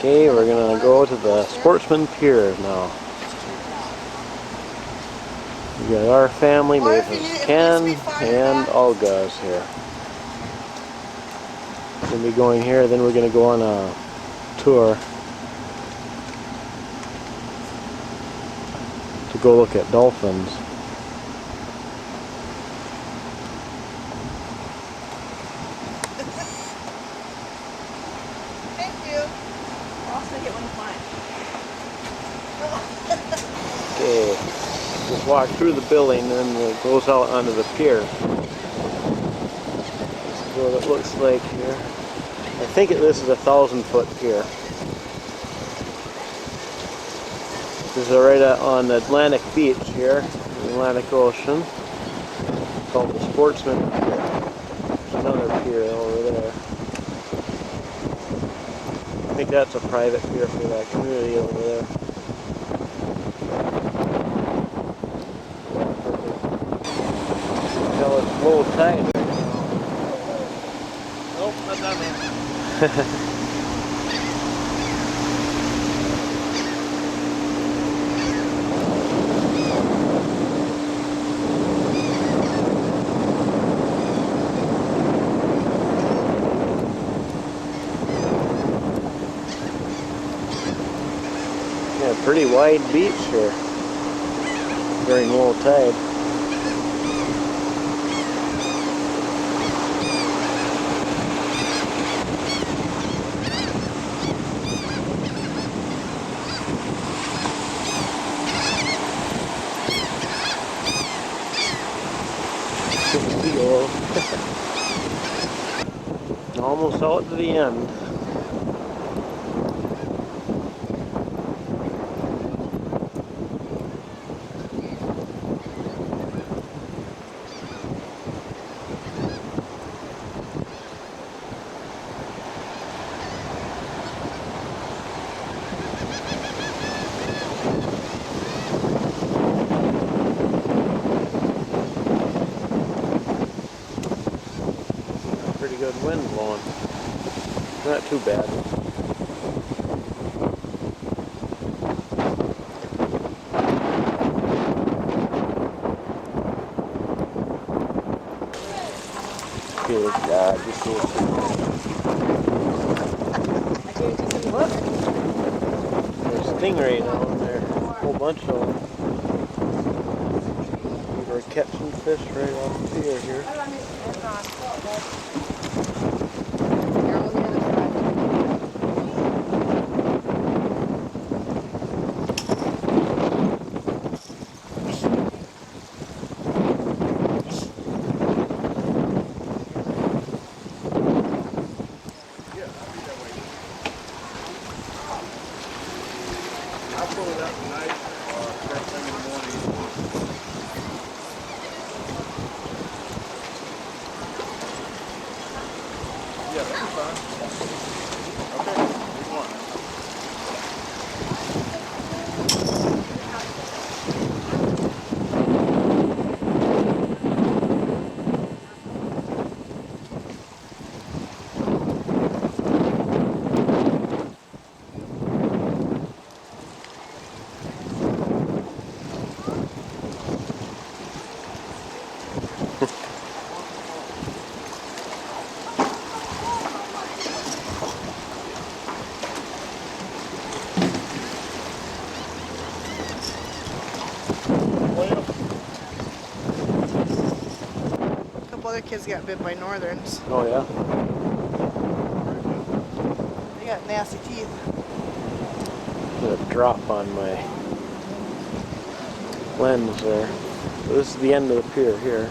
Okay, we're gonna go to the Sportsman Pier now. We got our family, Mrs. Ken and Olga is here. We're gonna be going here, then we're gonna go on a tour to go look at dolphins. Thank you. I'll also get one of mine. Okay, just walk through the building and it goes out onto the pier. This is what it looks like here. I think this is a 1,000-foot pier. This is right on the Atlantic Beach here, the Atlantic Ocean. It's called the Sportsman Pier. There's another pier over there. I think that's a private pier for that community over there. Tell it's low tide right now. Nope, not that man. Yeah, pretty wide beach here during low tide. Almost out to the end. Pretty good wind blowing. Not too bad. Good God, just so Look. there's stingray down there. A whole bunch of them. We're catching fish right off the pier here. I'll pull it up tonight or first thing in the morning. Yeah, that'll be fine. Okay, good one. A couple other kids got bit by northerns. Oh yeah? They got nasty teeth. There's a drop on my lens there. So this is the end of the pier here.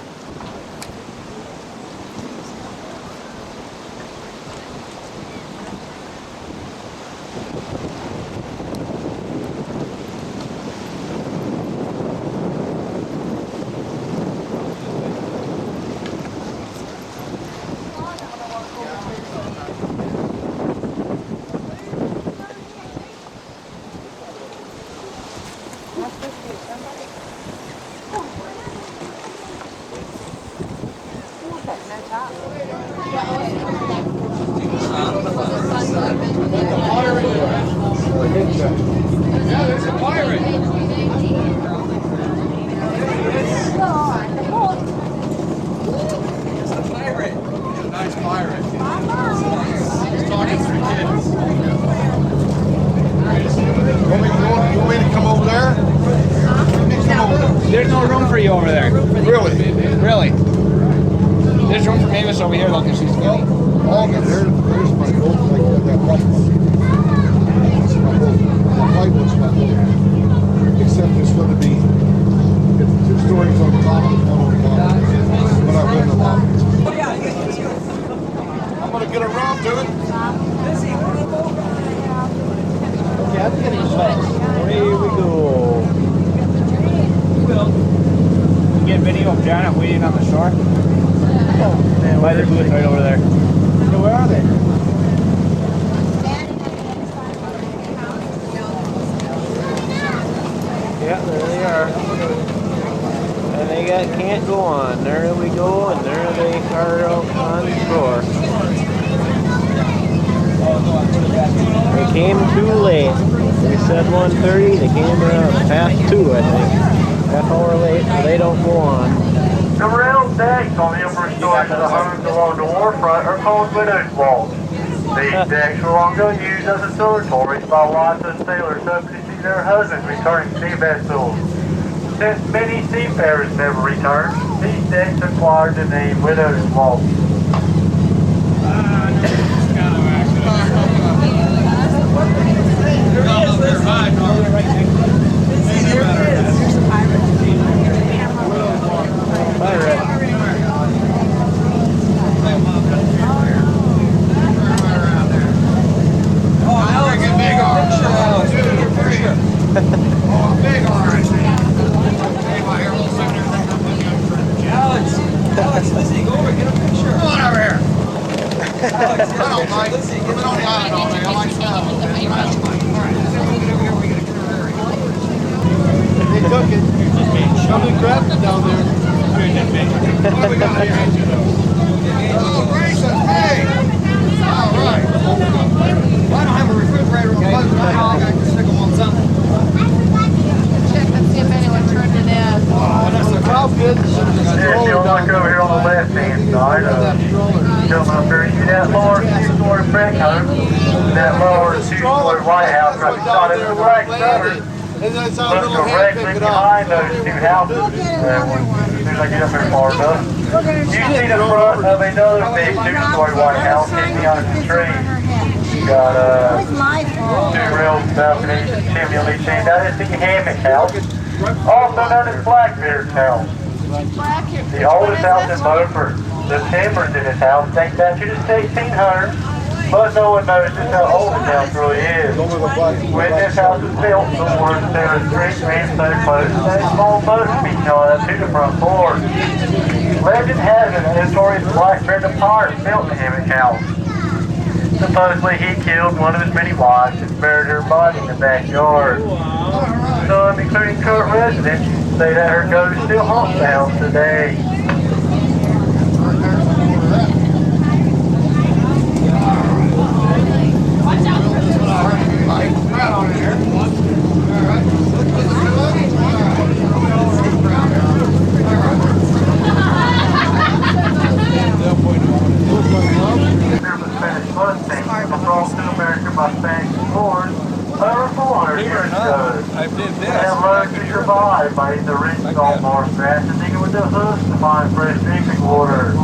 The water in there. over there. Really? Really. There's room for Mavis over here, though, because she's skinny. Oh, there's my boat, like that pipe. That's my boat. That pipe was my boat. Except it's going to be 2 stories on top and 1 on the bottom. But I wouldn't allow it. I'm going to get around to it. Okay, I'm getting close. Here we go. You get video of Janet waiting on the shore? Oh, man, By the booth right over there. Yeah, where are they? Yeah, there they are. And they can't go on. There we go, and there they are out on shore. They came too late. We said 1:30. They came past 2, I think. Half hour late, so they don't go on. The rail decks on the upper stories of the homes along the warfront are called widow's walls. These decks were long ago used as observatories by lots of sailors hoping to see their husbands returning sea vessels. Since many seafarers never returned, these decks acquired the name widow's walls. They took it. Somebody grabbed it down there. What do we got here? Oh, gracious, hey! All right. Well, I don't have a refrigerator on both. I can stick them on something. Check and see if anyone turned it in. Oh, that's the cow kids. Yeah, if you look over here on the left-hand side, come up here, you see that lower 2-story brick home, that lower 2-story White House right beside it, the black shutters. Look directly behind those 2 houses. As soon as I get up here far enough. You see the front of another big 2-story White House hidden behind the tree. You got 2 real balconies and chimney on each end. That is the hammock house, also known as Blackbeard's house. The oldest house in Beaufort. The timbers in this house date back to the 1600s, but no one knows just how old this house really is. When this house was built, the words there were 3 men so close that a small boat could be tied up to the front porch. Legend has it that notorious Blackbeard the pirate built the hammock house. Supposedly he killed one of his many wives and buried her body in the backyard. Some, including current residents, say that her ghost still haunts the house today. Brought to America by Spanish explorers over 400 years ago. They have learned to survive by eating the rich salt marsh grass and digging with their hooves to find fresh drinking water.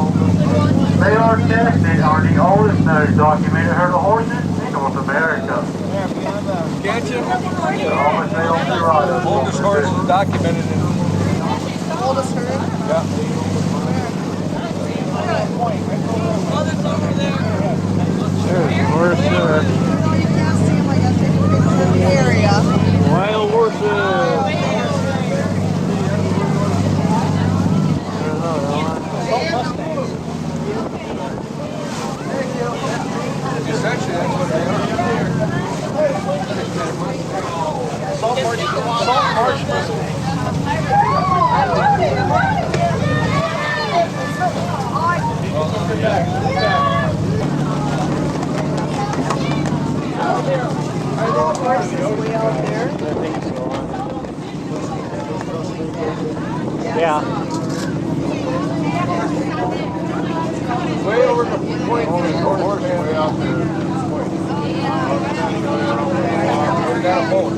They are tested on the oldest known documented herd of horses in North America. Can't you? Almost they don't do right. Oldest horse is documented in. Oldest herd? Yeah. There's a horse there. You can't see them like that. In the area. Wild horses. I don't know. Essentially, that's what they are. Salt marsh whiskey. Are there horses way out there? I think so. Yeah. Way over the point. Horse way out there. We got a boat.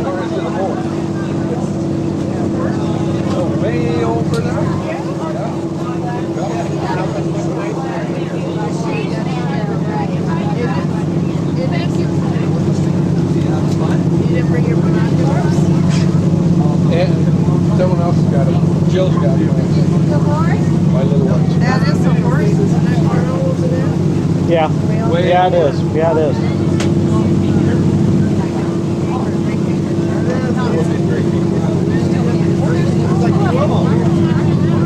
Where is the boat? Way Yeah, it is. Yeah, it is.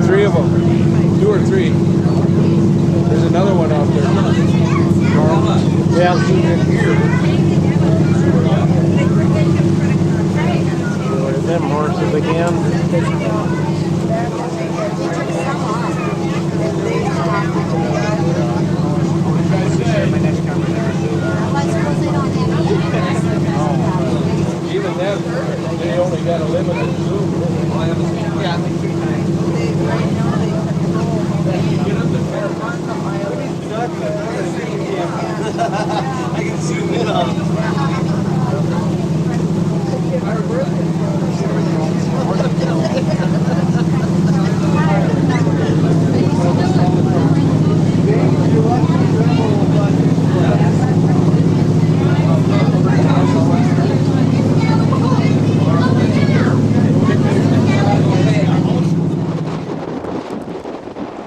Three of them. 2 or 3. There's another one out there. Yeah. Look at them horses again. Even them, they only got a limited zoom. I can zoom in on them.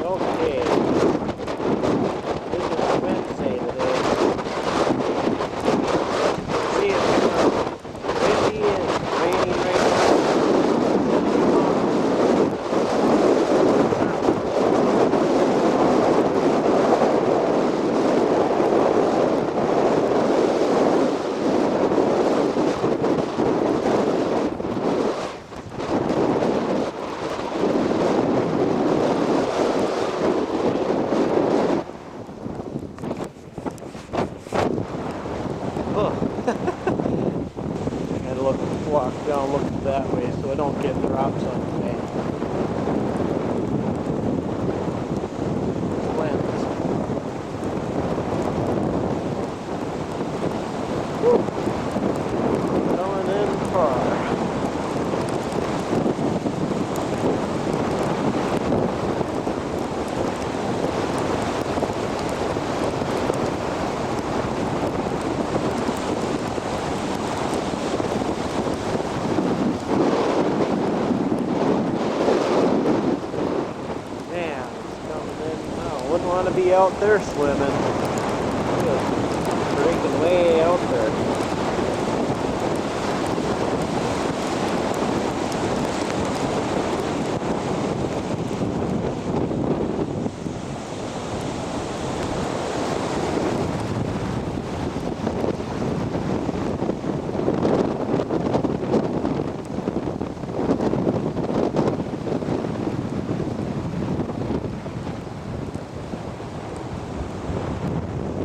Okay. This is Wednesday today. See, it's windy and raining right now. Oh. Gotta walk down, look that way so I don't get drops on the way. Lens. Woo. Coming in far. Man, it's coming in now. Wouldn't want to be out there swimming. Just breaking way out there.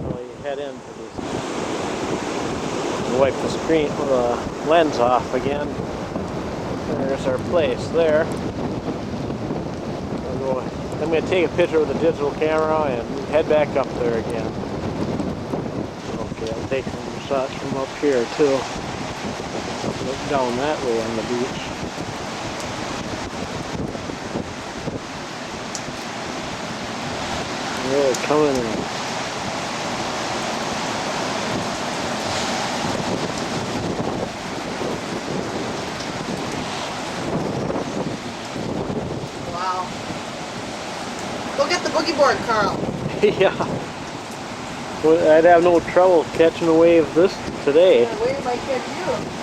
Well, you head into this. Wipe the screen, the lens off again. There's our place there. I'm going to take a picture with a digital camera and head back up there again. Okay, I'll take some shots from up here too. Look down that way on the beach. Really coming in. Wow. Go get the boogie board, Carl. Yeah. Well, I'd have no trouble catching a wave this today. The wave might catch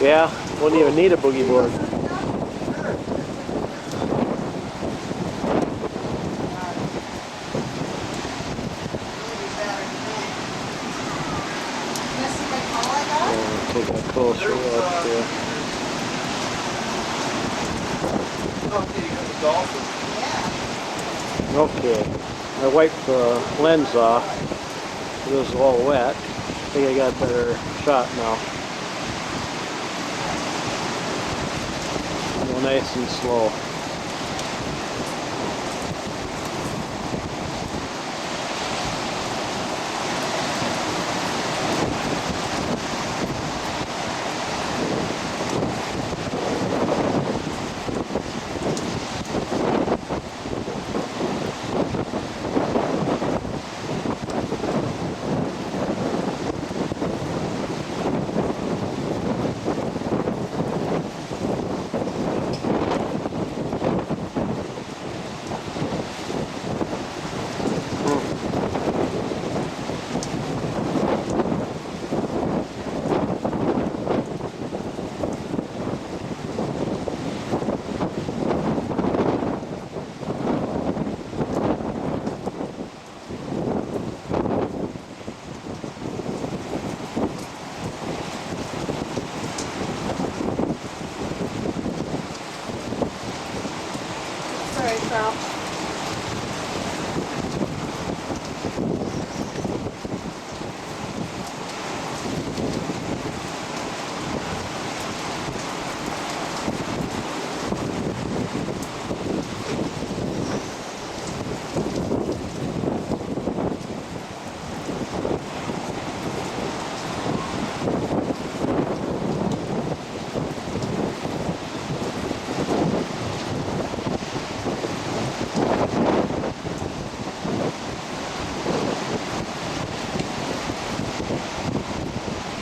you. Yeah, wouldn't even need a boogie board. Take a closer look here. Okay, I wiped the lens off. It was all wet. I think I got a better shot now. Go nice and slow. So.